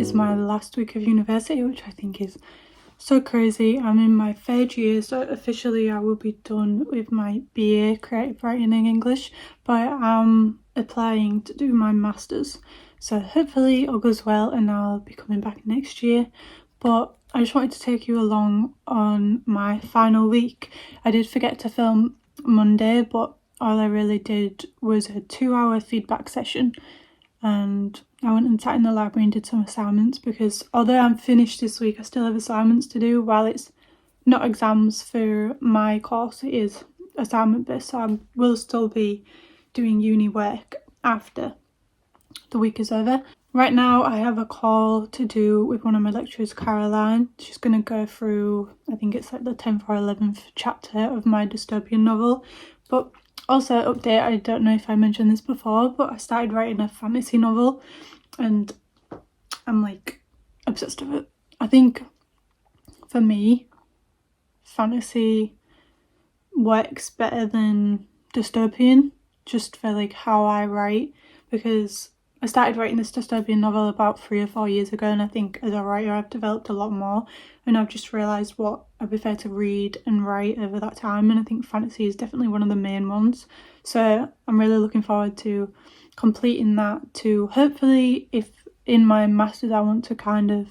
is my last week of university, which I think is so crazy. I'm in my third year, so officially I will be done with my BA Creative Writing in English, but I'm applying to do my masters, so hopefully all goes well and I'll be coming back next year. But I just wanted to take you along on my final week. I did forget to film Monday, but all I really did was a 2-hour feedback session, and I went and sat in the library and did some assignments, because although I'm finished this week, I still have assignments to do. While it's not exams for my course, it is assignment based, so I will still be doing uni work after the week is over. Right now I have a call to do with one of my lecturers, Caroline. She's going to go through, I think it's like the 10th or 11th chapter of my dystopian novel. But also, update, I don't know if I mentioned this before, but I started writing a fantasy novel and I'm like obsessed with it. I think for me, fantasy works better than dystopian, just for like how I write, because I started writing this dystopian novel about 3 or 4 years ago, and I think as a writer I've developed a lot more, and I've just realised what I prefer to read and write over that time, and I think fantasy is definitely one of the main ones. So I'm really looking forward to completing that, to hopefully, if in my masters I want to kind of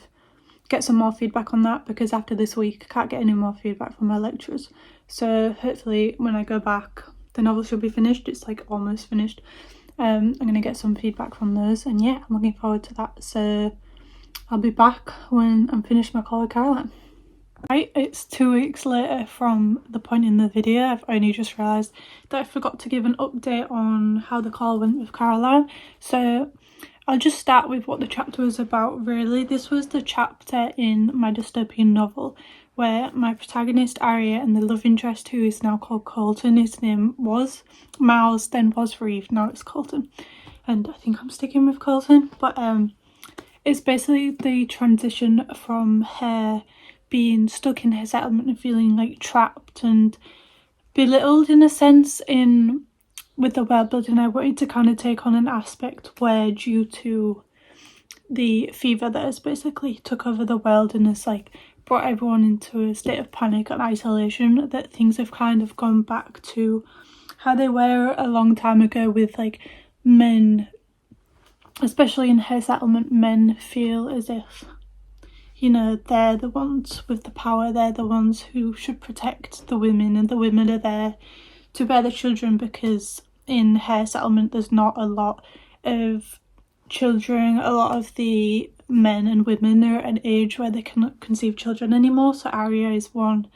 get some more feedback on that, because after this week I can't get any more feedback from my lecturers. So hopefully when I go back the novel should be finished. It's like almost finished. I'm going to get some feedback from those, and yeah, I'm looking forward to that. So I'll be back when I'm finished my call with Caroline. Right, it's 2 weeks later from the point in the video. I've only just realised that I forgot to give an update on how the call went with Caroline. So I'll just start with what the chapter was about, really. This was the chapter in my dystopian novel where my protagonist Arya and the love interest, who is now called Colton, his name was Miles, then was Reeve, now it's Colton. And I think I'm sticking with Colton. But it's basically the transition from her being stuck in her settlement and feeling like trapped and belittled in a sense with the world building. I wanted to kind of take on an aspect where, due to the fever that has basically took over the world and has like brought everyone into a state of panic and isolation, that things have kind of gone back to how they were a long time ago, with like men, especially in her settlement, men feel as if, you know, they're the ones with the power, they're the ones who should protect the women, and the women are there to bear the children, because in her settlement there's not a lot of children. A lot of the men and women are at an age where they cannot conceive children anymore, so Arya is one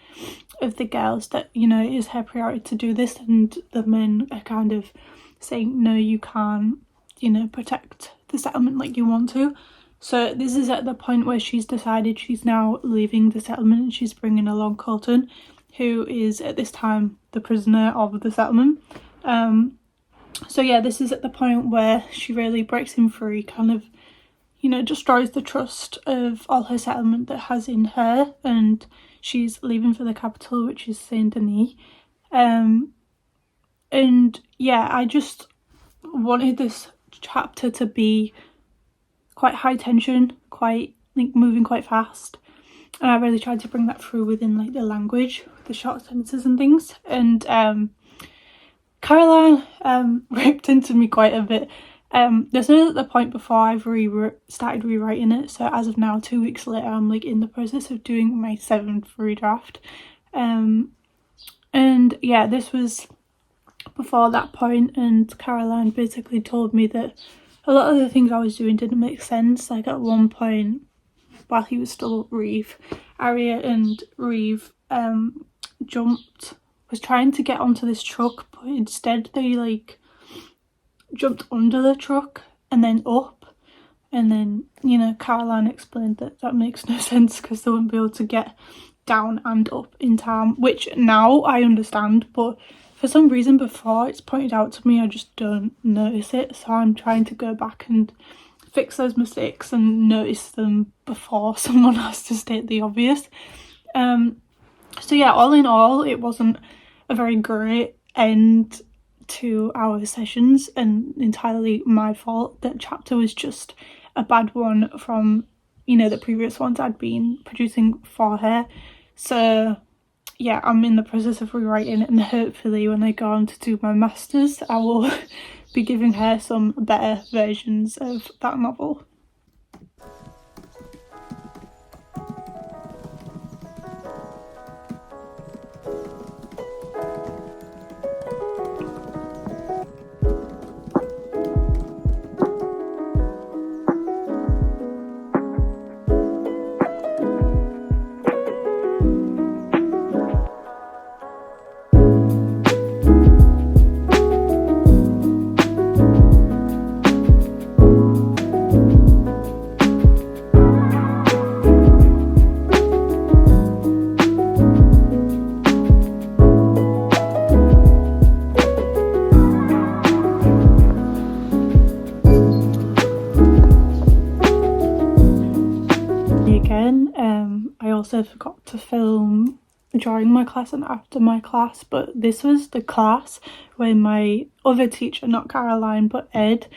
of the girls that, you know, it is her priority to do this, and the men are kind of saying, no, you can't, you know, protect the settlement like you want to. So this is at the point where she's decided she's now leaving the settlement, and she's bringing along Colton, who is at this time the prisoner of the settlement. So yeah, this is at the point where she really breaks him free, kind of, you know, destroys the trust of all her settlement that has in her, and she's leaving for the capital, which is Saint Denis. And yeah, I just wanted this chapter to be quite high tension, quite like moving quite fast, and I really tried to bring that through within like the language, the short sentences and things. And Caroline ripped into me quite a bit. This is at the point before I've started rewriting it, so as of now, 2 weeks later, I'm like in the process of doing my 7th redraft. And yeah, this was before that point, and Caroline basically told me that a lot of the things I was doing didn't make sense. Like at one point, while he was still Reeve, Arya and Reeve was trying to get onto this truck, but instead they like jumped under the truck and then up, and then, you know, Caroline explained that that makes no sense because they wouldn't be able to get down and up in time, which now I understand, but for some reason before it's pointed out to me I just don't notice it. So I'm trying to go back and fix those mistakes and notice them before someone has to state the obvious. So yeah, all in all, it wasn't a very great end to our sessions, and entirely my fault. That chapter was just a bad one from you know, the previous ones I'd been producing for her. So yeah, I'm in the process of rewriting it, and hopefully when I go on to do my masters I will be giving her some better versions of that novel. I also forgot to film during my class and after my class, but this was the class where my other teacher, not Caroline but Ed,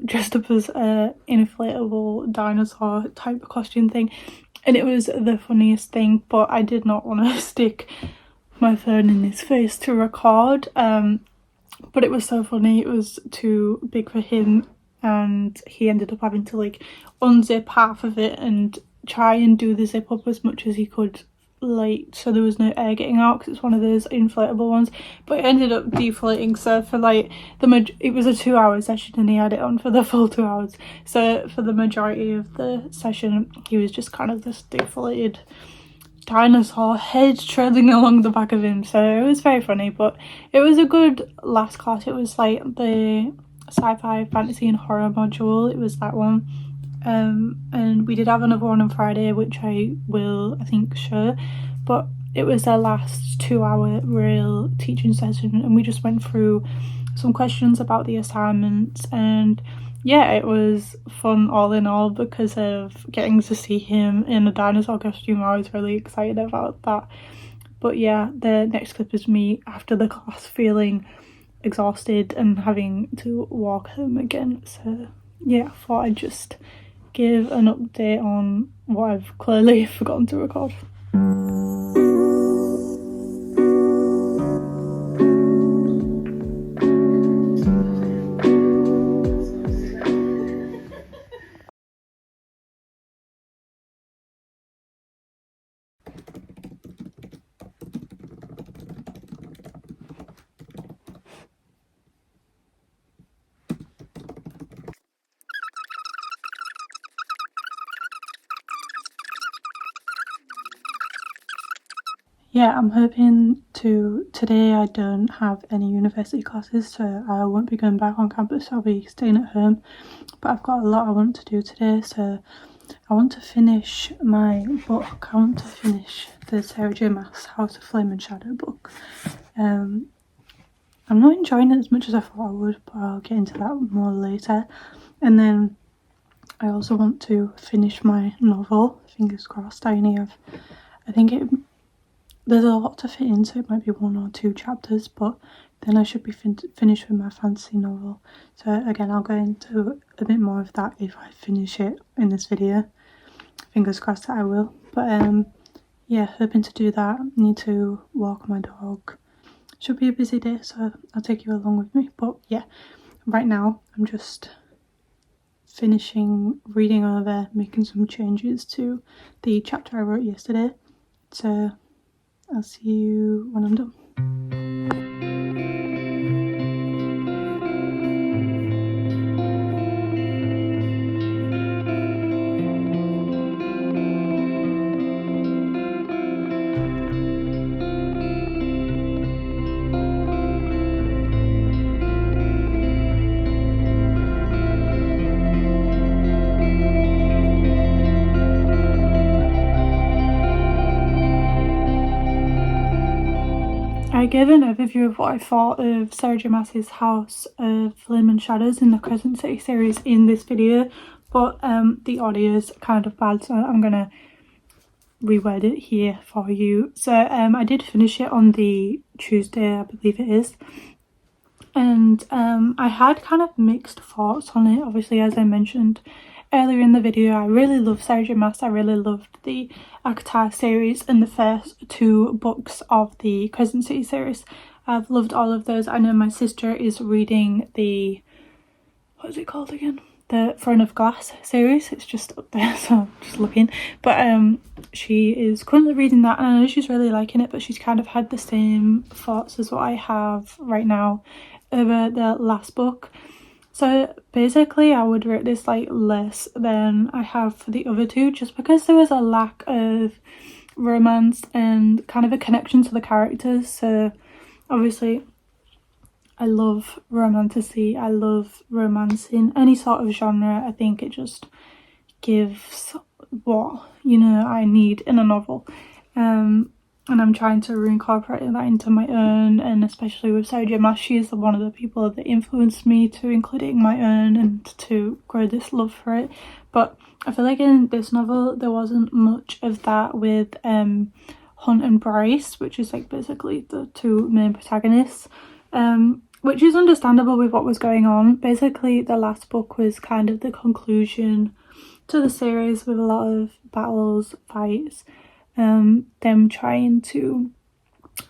dressed up as a inflatable dinosaur type of costume thing, and it was the funniest thing. But I did not want to stick my phone in his face to record, but it was so funny. It was too big for him, and he ended up having to like unzip half of it and try and do the zip up as much as he could, like, so there was no air getting out because it's one of those inflatable ones, but it ended up deflating. So for like it was a 2-hour session and he had it on for the full 2 hours, so for the majority of the session he was just kind of this deflated dinosaur head trailing along the back of him. So it was very funny, but it was a good last class. It was like the sci-fi, fantasy and horror module. It was that one. And we did have another one on Friday, which I will, I think, show, but it was their last 2-hour real teaching session, and we just went through some questions about the assignments, and yeah, it was fun all in all because of getting to see him in a dinosaur costume. I was really excited about that. But yeah, the next clip is me after the class feeling exhausted and having to walk home again. So yeah, I thought I'd just give an update on what I've clearly forgotten to record. Yeah, I'm hoping today I don't have any university classes, so I won't be going back on campus. I'll be staying at home, but I've got a lot I want to do today. So I want to finish my book. I want to finish the Sarah J Maas House of Flame and Shadow book. I'm not enjoying it as much as I thought I would, but I'll get into that more later. And then I also want to finish my novel, fingers crossed. I think there's a lot to fit in, so it might be 1 or 2 chapters, but then I should be finished with my fantasy novel. So again, I'll go into a bit more of that if I finish it in this video. Fingers crossed that I will. But yeah, hoping to do that. Need to walk my dog. Should be a busy day, so I'll take you along with me. But yeah, right now I'm just finishing reading over, making some changes to the chapter I wrote yesterday. So I'll see you when I'm done. I gave an overview of what I thought of Sarah J Maas's House of Flame and Shadows in the Crescent City series in this video, but the audio is kind of bad, so I'm gonna reword it here for you. So I did finish it on the Tuesday, I believe it is, and I had kind of mixed thoughts on it, obviously, as I mentioned. earlier in the video, I really love Sarah J Maas. I really loved the ACOTAR series and the first 2 books of the Crescent City series. I've loved all of those. I know my sister is reading the, what is it called again? The Throne of Glass series. It's just up there, so I'm just looking. But she is currently reading that, and I know she's really liking it, but she's kind of had the same thoughts as what I have right now over the last book. So basically I would rate this like less than I have for the other 2, just because there was a lack of romance and kind of a connection to the characters. So obviously I love romantasy, I love romance in any sort of genre. I think it just gives what, you know, I need in a novel. And I'm trying to reincorporate that into my own, and especially with Sarah J Maas, she is one of the people that influenced me to include it in my own and to grow this love for it. But I feel like in this novel there wasn't much of that with Hunt and Bryce, which is like basically the 2 main protagonists, which is understandable with what was going on. Basically the last book was kind of the conclusion to the series, with a lot of battles, fights, them trying to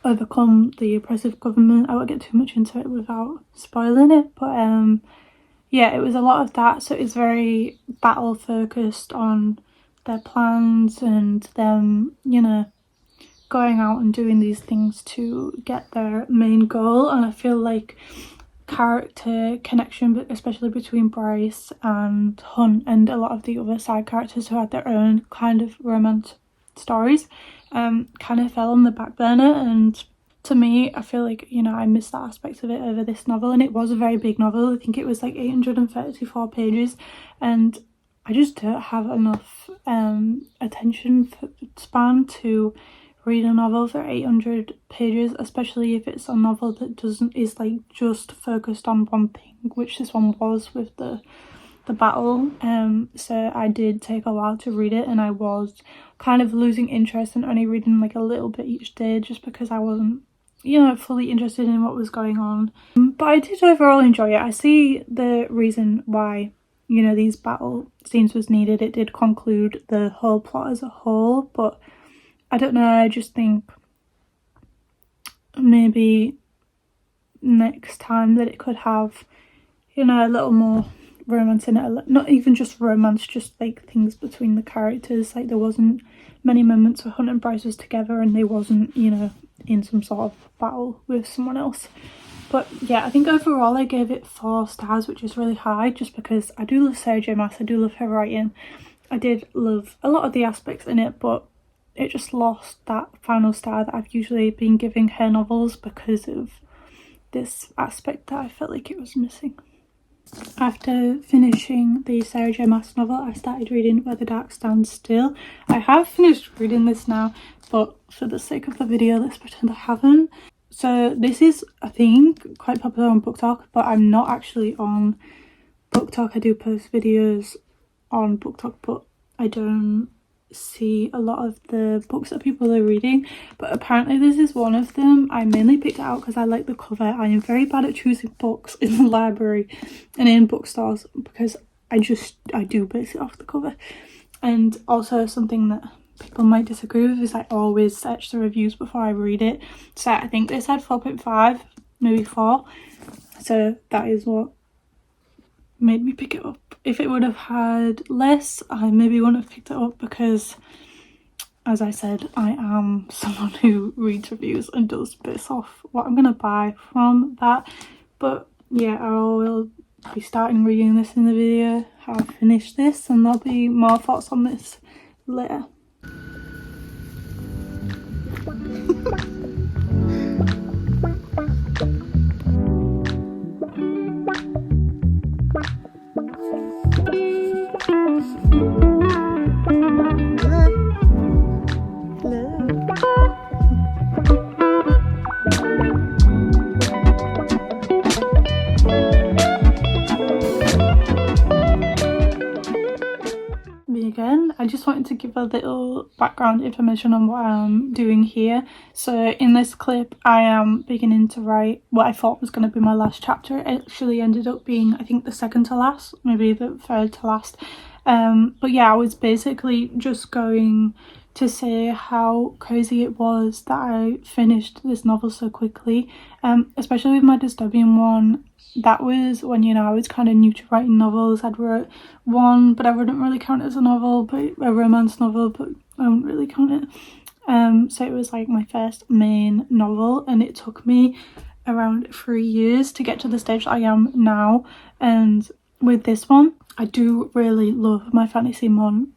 overcome the oppressive government. I won't get too much into it without spoiling it, but yeah, it was a lot of that. So it's very battle focused on their plans and them, you know, going out and doing these things to get their main goal. And I feel like character connection, especially between Bryce and Hunt and a lot of the other side characters who had their own kind of romance stories, kind of fell on the back burner. And to me, I feel like, you know, I missed that aspect of it over this novel, and it was a very big novel. I think it was like 834 pages, and I just don't have enough attention span to read a novel for 800 pages, especially if it's a novel that is like just focused on one thing, which this one was with the battle. So I did take a while to read it, and I was kind of losing interest and only reading like a little bit each day, just because I wasn't, you know, fully interested in what was going on. But I did overall enjoy it. I see the reason why, you know, these battle scenes was needed. It did conclude the whole plot as a whole, but I don't know, I just think maybe next time that it could have, you know, a little more romance in it. Not even just romance, just like things between the characters. Like there wasn't many moments where Hunt and Bryce was together and they wasn't, you know, in some sort of battle with someone else. But yeah, I think overall I gave it 4 stars, which is really high, just because I do love Sarah J Maas, I do love her writing. I did love a lot of the aspects in it, but it just lost that final star that I've usually been giving her novels because of this aspect that I felt like it was missing. After finishing the Sarah J Maas novel, I started reading Where the Dark Stands Still. I have finished reading this now, but for the sake of the video, let's pretend I haven't. So this is, I think, quite popular on BookTok, but I'm not actually on BookTok. I do post videos on BookTok, but I don't see a lot of the books that people are reading. But apparently this is one of them. I mainly picked it out because I like the cover. I am very bad at choosing books in the library and in bookstores because I do base it off the cover. And also something that people might disagree with is I always search the reviews before I read it. So I think this had 4.5, maybe 4. So that is what made me pick it up. If it would have had less, I maybe wouldn't have picked it up because, as I said, I am someone who reads reviews and does base off what I'm going to buy from that. But yeah, I will be starting reading this in the video, how I finish this, and there'll be more thoughts on this later. I just wanted to give a little background information on what I'm doing here. So in this clip I am beginning to write what I thought was going to be my last chapter. It actually ended up being, I think, the second to last, maybe the third to last. But yeah, I was basically just going to say how crazy it was that I finished this novel so quickly, especially with my dystopian one. That was when, you know, I was kind of new to writing novels. I'd wrote one, but I wouldn't really count it as a novel, but a romance novel, but I wouldn't really count it. So it was like my first main novel, and it took me around 3 years to get to the stage that I am now. And with this one, I do really love my fantasy one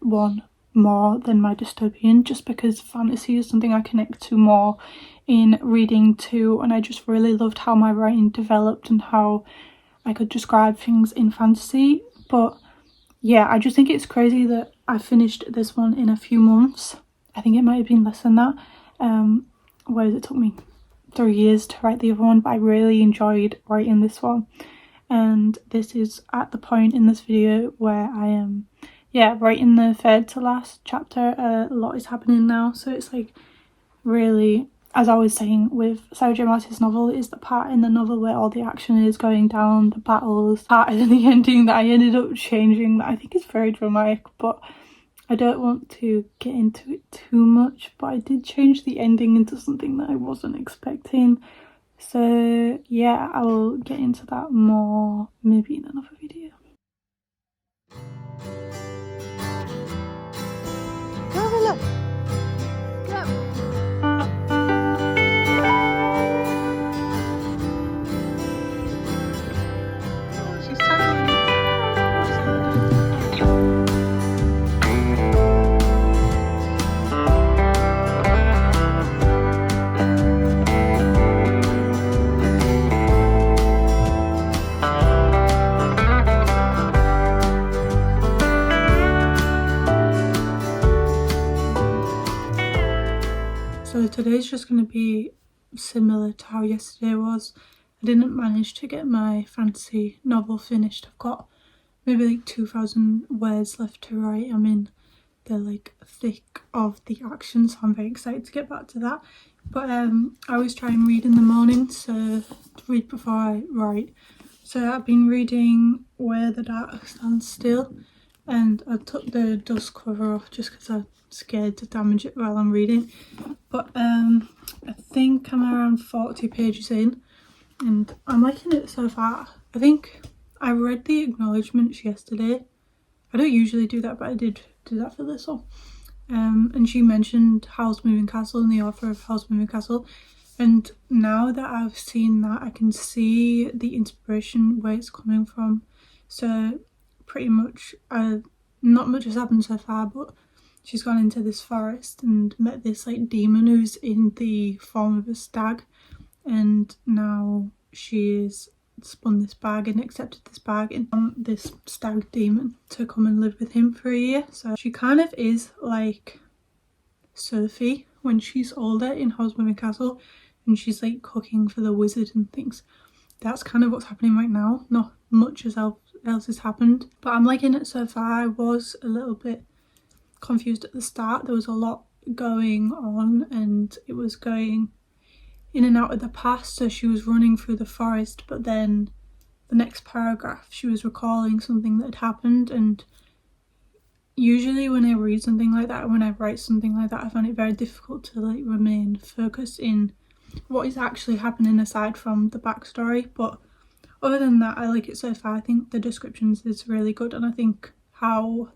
more than my dystopian, just because fantasy is something I connect to more in reading too, and I just really loved how my writing developed and how I could describe things in fantasy. But yeah, I just think it's crazy that I finished this one in a few months. I think it might have been less than that, whereas it took me 3 years to write the other one, but I really enjoyed writing this one. And this is at the point in this video where I am writing the third to last chapter. A lot is happening now, so it's like really, as I was saying with Sarah J Maas's novel, is the part in the novel where all the action is going down, the battles, part in the ending that I ended up changing, that I think is very dramatic, but I don't want to get into it too much. But I did change the ending into something that I wasn't expecting. So yeah, I will get into that more maybe in another video. Go, look. Go. Oh, she's tiny. So today's just going to be similar to how yesterday was. I didn't manage to get my fantasy novel finished. I've got maybe like 2,000 words left to write. I'm in the like thick of the action, so I'm very excited to get back to that. But I always try and read in the morning, so read before I write. So I've been reading Where the Dark Stands Still, and I took the dust cover off just because I'm scared to damage it while I'm reading. But I think I'm around 40 pages in, and I'm liking it so far. I think I read the acknowledgements yesterday. I don't usually do that, but I did do that for this one. And she mentioned Howl's Moving Castle and the author of Howl's Moving Castle. And now that I've seen that, I can see the inspiration where it's coming from. So pretty much, not much has happened so far, but she's gone into this forest and met this like demon who's in the form of a stag, and now she is spun this bag and accepted this bag and this stag demon to come and live with him for a year. So she kind of is like Sophie when she's older in Howl's Moving Castle, and she's like cooking for the wizard and things. That's kind of what's happening right now. Not much else has happened, but I'm liking it so far. I was a little bit confused at the start. There was a lot going on and it was going in and out of the past. So she was running through the forest, but then the next paragraph she was recalling something that had happened. And usually when I read something like that, when I write something like that, I find it very difficult to like remain focused in what is actually happening aside from the backstory. But other than that, I like it so far. I think the descriptions is really good, and I think how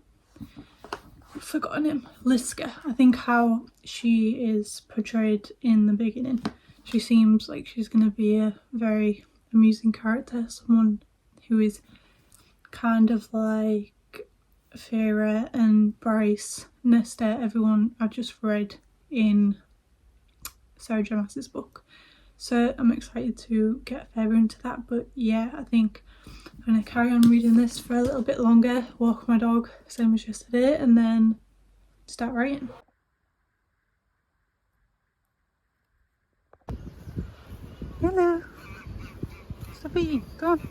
I've forgotten him, Liska. I think how she is portrayed in the beginning, she seems like she's going to be a very amusing character, someone who is kind of like Feyre and Bryce, Nesta, everyone I've just read in Sarah J Maas's book. So I'm excited to get further into that. But yeah, I think I'm going to carry on reading this for a little bit longer, walk my dog same as yesterday, and then start writing. Hello. Stop eating. Go on.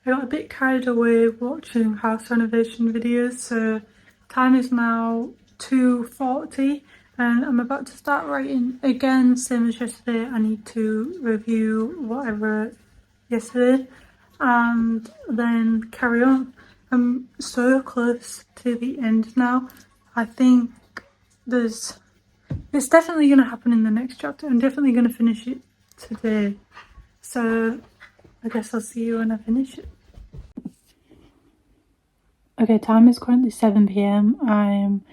I got a bit carried away watching house renovation videos, so time is now 2:40 and I'm about to start writing again. Same as yesterday, I need to review what I wrote yesterday and then carry on. I'm so close to the end now. I think it's definitely going to happen in the next chapter. I'm definitely going to finish it today. So I guess I'll see you when I finish it. Okay, time is currently 7 p.m. I'm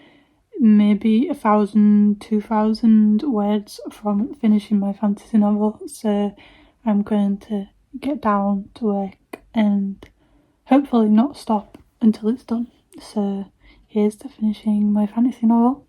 maybe 1,000, 2,000 words from finishing my fantasy novel. So I'm going to get down to work and hopefully not stop until it's done. So here's to finishing my fantasy novel.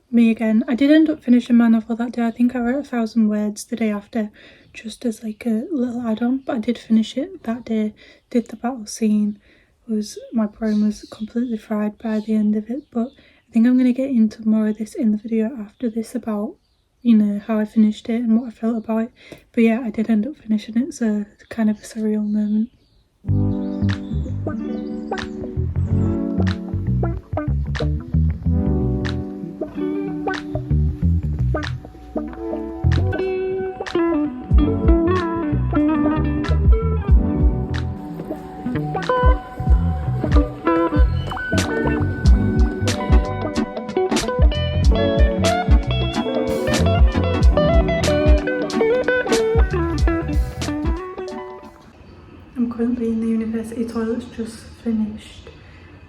Me again. I did end up finishing my novel that day. I think I wrote 1,000 words the day after, just as like a little add-on, but I did finish it that day. Did the battle scene. My brain was completely fried by the end of it, but I think I'm going to get into more of this in the video after this about, you know, how I finished it and what I felt about it. But yeah, I did end up finishing it, so it's kind of a surreal moment. I'm currently in the university toilets, just finished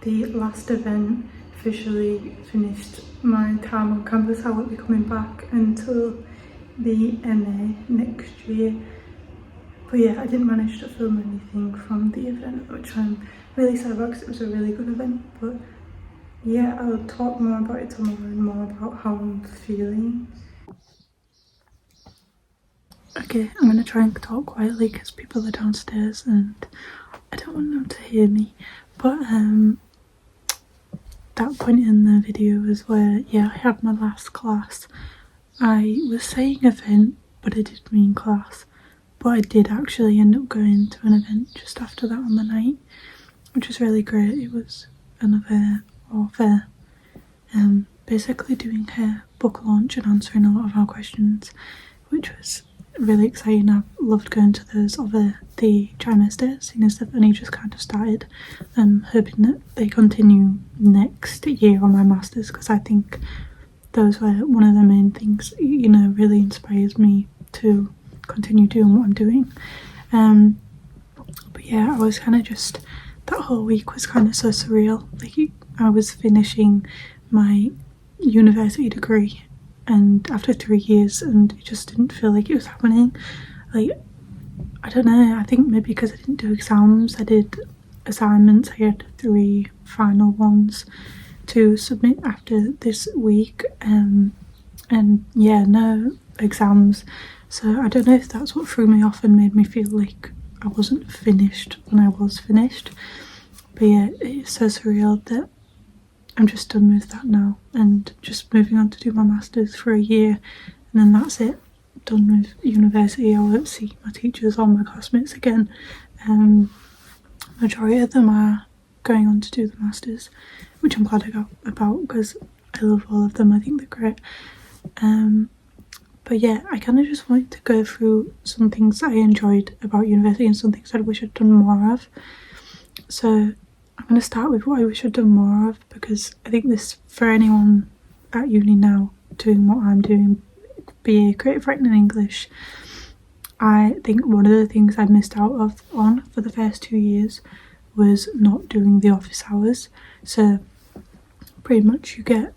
the last event, officially finished my time on campus. I won't be coming back until the MA next year. But yeah, I didn't manage to film anything from the event, which I'm really sad about because it was a really good event. But yeah, I'll talk more about it tomorrow and more about how I'm feeling. Okay, I'm going to try and talk quietly because people are downstairs and I don't want them to hear me. But that point in the video was where, yeah, I had my last class. I was saying event, but I did mean class. But I did actually end up going to an event just after that on the night, which was really great. It was another fair, basically doing her book launch and answering a lot of our questions, which was really exciting. I loved going to those over the trimester, seeing as they've only just kind of started. I'm hoping that they continue next year on my masters, because I think those were one of the main things, you know, really inspires me to continue doing what I'm doing. But yeah, I was kind of just, that whole week was kind of so surreal. Like, I was finishing my university degree and after 3 years, and it just didn't feel like it was happening. Like, I don't know, I think maybe because I didn't do exams, I did assignments. I had 3 final ones to submit after this week, and yeah, no exams. So I don't know if that's what threw me off and made me feel like I wasn't finished when I was finished. But yeah, it's so surreal that I'm just done with that now and just moving on to do my masters for a year, and then that's it, done with university. I won't see my teachers or my classmates again. Majority of them are going on to do the masters, which I'm glad about because I love all of them. I think they're great. But yeah, I kind of just wanted to go through some things I enjoyed about university and some things I wish I'd done more of. So I'm going to start with what I wish I'd done more of, because I think this, for anyone at uni now doing what I'm doing, BA Creative Writing and English, I think one of the things I missed out on for the first 2 years was not doing the office hours. So pretty much you get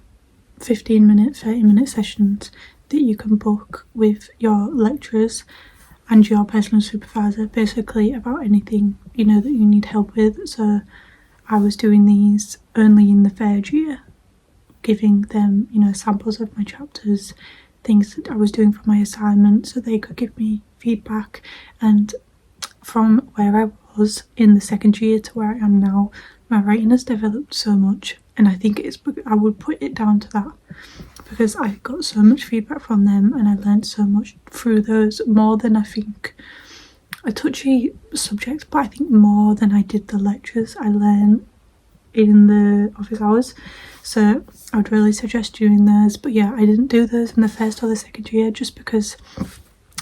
15-minute, 30-minute sessions that you can book with your lecturers and your personal supervisor, basically about anything, you know, that you need help with. So I was doing these only in the third year, giving them, you know, samples of my chapters, things that I was doing for my assignment, so they could give me feedback. And from where I was in the second year to where I am now, my writing has developed so much, and I think I would put it down to that, because I got so much feedback from them and I learned so much through those, more than I think a touchy subject, but I think more than I did the lectures I learned in the office hours. So I would really suggest doing those. But yeah, I didn't do those in the first or the second year just because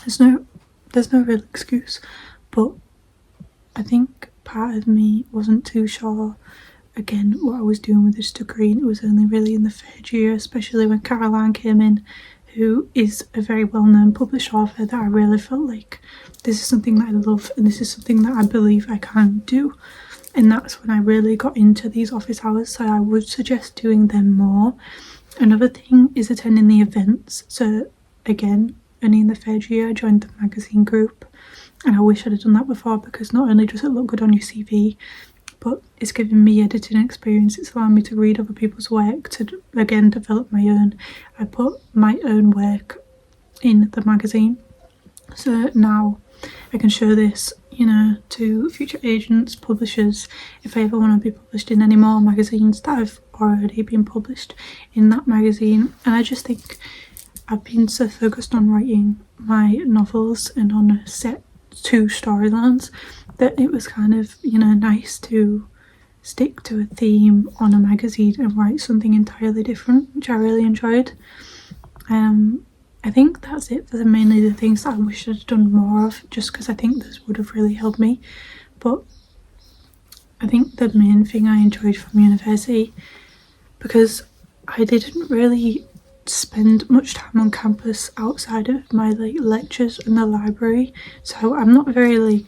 there's no real excuse. But I think part of me wasn't too sure again what I was doing with this degree, and it was only really in the third year, especially when Caroline came in, who is a very well-known published author, that I really felt like this is something that I love and this is something that I believe I can do. And that's when I really got into these office hours, so I would suggest doing them more. Another thing is attending the events. So again, only in the third year I joined the magazine group, and I wish I'd have done that before, because not only does it look good on your CV, but it's given me editing experience. It's allowing me to read other people's work, to again develop my own. I put my own work in the magazine, so now I can show this, you know, to future agents, publishers, if I ever want to be published in any more magazines that have already been published in that magazine. And I just think I've been so focused on writing my novels and on a set 2 storylines that it was kind of, you know, nice to stick to a theme on a magazine and write something entirely different, which I really enjoyed. I think that's it for mainly the things that I wish I'd done more of, just because I think this would have really helped me. But I think the main thing I enjoyed from university, because I didn't really spend much time on campus outside of my lectures in the library, so I'm not very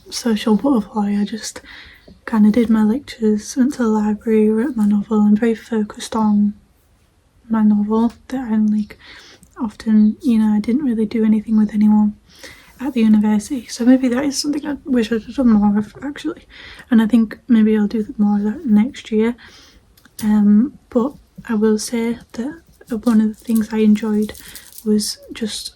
social butterfly. I just kind of did my lectures, went to the library, wrote my novel. I'm very focused on my novel, that I'm often, I didn't really do anything with anyone at the university, so maybe that is something I wish I'd have done more of actually, and I think maybe I'll do more of that next year. But I will say that one of the things I enjoyed was just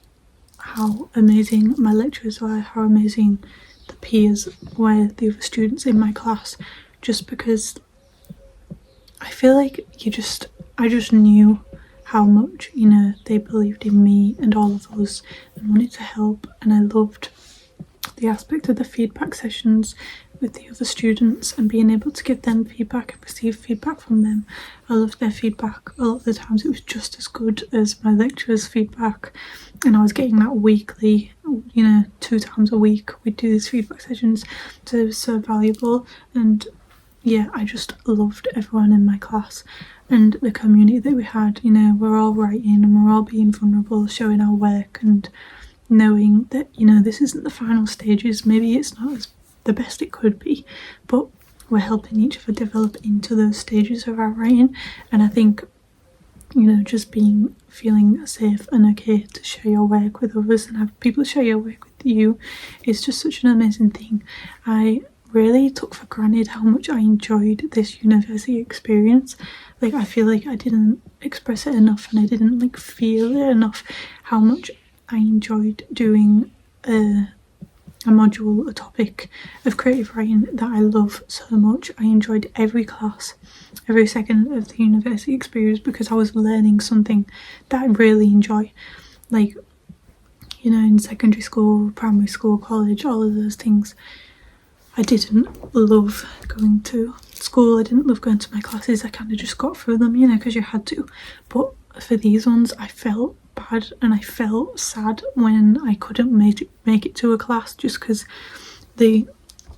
how amazing my lecturers were, how amazing the peers were, the other students in my class, just because I feel like I just knew how much, they believed in me and all of us and wanted to help. And I loved the aspect of the feedback sessions with the other students and being able to give them feedback and receive feedback from them. I loved their feedback. A lot of the times it was just as good as my lecturer's feedback, and I was getting that weekly, 2 times a week we'd do these feedback sessions, so it was so valuable. And yeah, I just loved everyone in my class and the community that we had. We're all writing and we're all being vulnerable, showing our work and knowing that, this isn't the final stages. Maybe it's not as the best it could be, but we're helping each other develop into those stages of our writing. And I think, just feeling safe and okay to share your work with others and have people share your work with you is just such an amazing thing. I really took for granted how much I enjoyed this university experience. I feel like I didn't express it enough, and I didn't feel it enough, how much I enjoyed doing a module, a topic of creative writing that I love so much. I enjoyed every class, every second of the university experience, because I was learning something that I really enjoy. In secondary school, primary school, college, all of those things, I didn't love going to school. I didn't love going to my classes. I kind of just got through them, because you had to. But for these ones, I felt bad and I felt sad when I couldn't make it to a class, just because the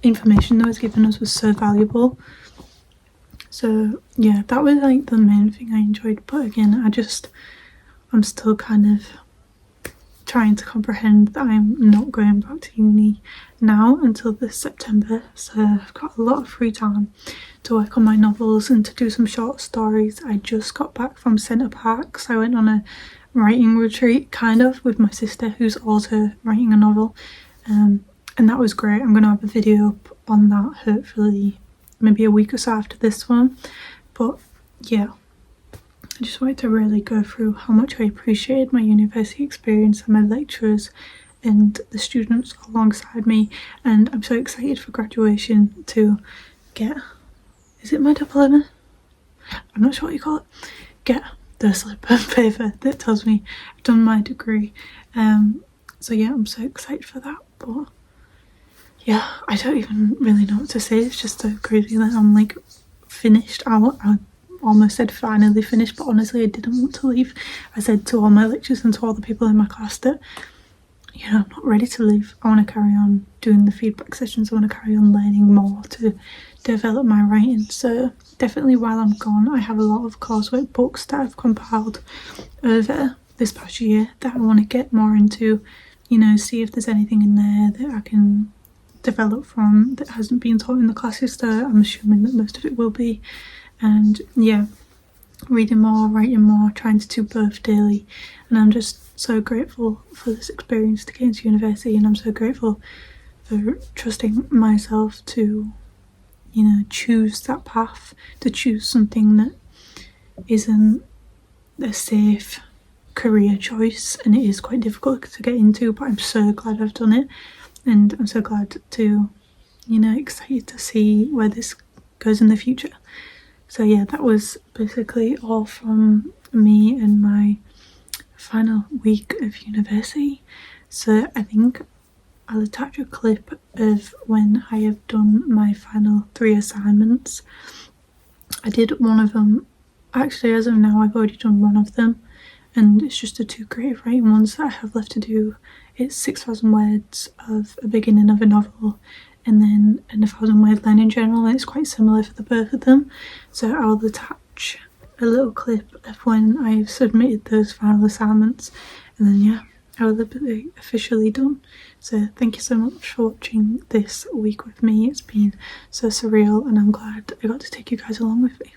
information that was given us was so valuable. So yeah, that was the main thing I enjoyed. But again, I'm still kind of trying to comprehend that I'm not going back to uni now until this September, so I've got a lot of free time to work on my novels and to do some short stories. I just got back from Centre Park, so I went on a writing retreat kind of with my sister, who's also writing a novel, and that was great. I'm going to have a video up on that hopefully maybe a week or so after this one. But yeah, I just wanted to really go through how much I appreciated my university experience and my lecturers and the students alongside me, and I'm so excited for graduation to get, is it my diploma? I'm not sure what you call it. Get the slip of paper that tells me I've done my degree. So yeah, I'm so excited for that. But yeah, I don't even really know what to say. It's just so crazy that I'm like finished. I almost said finally finished, but honestly I didn't want to leave. I said to all my lecturers and to all the people in my class that, you know, I'm not ready to leave. I want to carry on doing the feedback sessions. I want to carry on learning more to develop my writing. So definitely while I'm gone, I have a lot of coursework books that I've compiled over this past year that I want to get more into, you know, see if there's anything in there that I can develop from that hasn't been taught in the classes. So I'm assuming that most of it will be. And yeah, reading more, writing more, trying to do both daily, and I'm just so grateful for this experience to get into university, and I'm so grateful for trusting myself to, you know, choose that path, to choose something that isn't a safe career choice, and it is quite difficult to get into, but I'm so glad I've done it, and I'm so glad to, you know, excited to see where this goes in the future. So yeah, that was basically all from me and my final week of university. So I think I'll attach a clip of when I have done my final 3 assignments. I did one of them, actually as of now I've already done one of them, and it's just the 2 creative writing ones that I have left to do. It's 6,000 words of a beginning of a novel, and then a 1,000 word learning journal, and it's quite similar for the both of them. So I'll attach a little clip of when I've submitted those final assignments, and then yeah, I will be officially done. So thank you so much for watching this week with me. It's been so surreal, and I'm glad I got to take you guys along with me.